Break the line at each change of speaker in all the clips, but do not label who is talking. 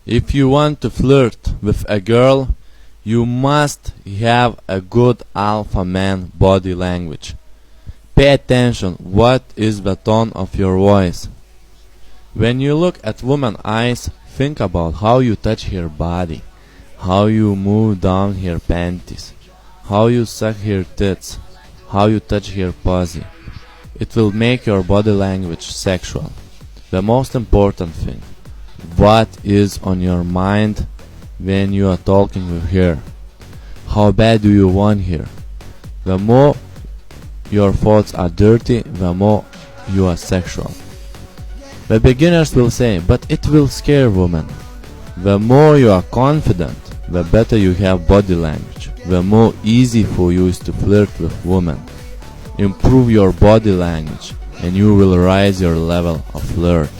If you want to flirt with a girl, you must have a good alpha man body language. Pay attention what is the tone of your voice. When you look at woman's eyes, think about how you touch her body, how you move down her panties, how you suck her tits, how you touch her pussy. It will make your body language sexual. The most important thing, what is on your mind when you are talking with her? How bad do you want her? The more your thoughts are dirty, the more you are sexual. The beginners will say, but it will scare women. The more you are confident, the better you have body language, the more easy for you is to flirt with women. Improve your body language and you will rise your level of flirt.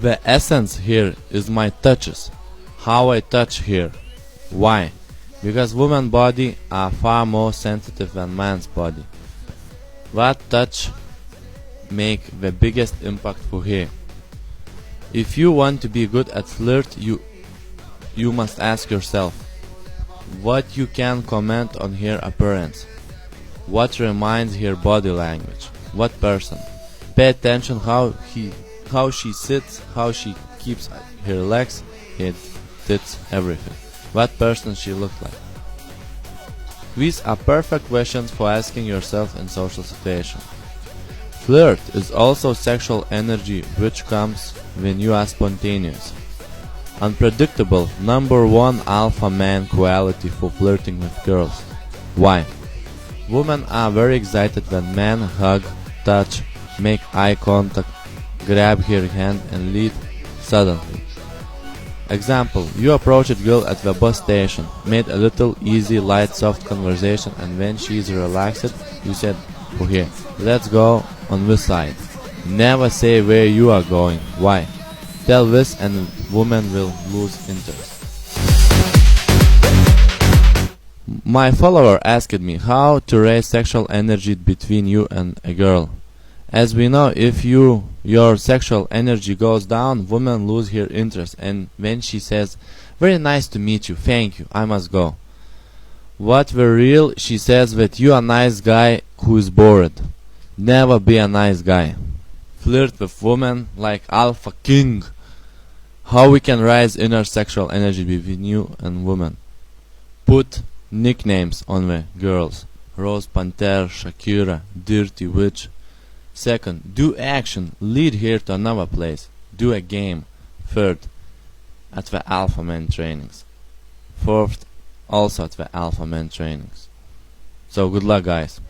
The essence here is my touches, how I touch here. Why? Because women's body are far more sensitive than man's body. What touch make the biggest impact for her? If you want to be good at flirt, you must ask yourself, what you can comment on her appearance? What reminds her body language? What person? Pay attention how she sits, how she keeps her legs, head, tits, everything. What person she looks like. These are perfect questions for asking yourself in social situations. Flirt is also sexual energy which comes when you are spontaneous. Unpredictable, number one alpha man quality for flirting with girls. Why? Women are very excited when men hug, touch, make eye contact, grab her hand and lead suddenly. Example, you approach a girl at the bus station, made a little easy, light, soft conversation, and when she is relaxed, you said, "Oh here, let's go on this side." Never say where you are going. Why? Tell this and woman will lose interest. My follower asked me how to raise sexual energy between you and a girl. As we know, if your sexual energy goes down, women lose her interest, and when she says, "Very nice to meet you, thank you, I must go," what were real, she says that you are a nice guy who is bored. Never be a nice guy. Flirt with women like Alpha King. How we can raise inner sexual energy between you and women? Put nicknames on the girls. Rose Panther, Shakira, Dirty Witch. Second, do action, lead her to another place. Do a game. Third, at the Alphaman trainings. Fourth, also at the Alphaman trainings. So good luck, guys.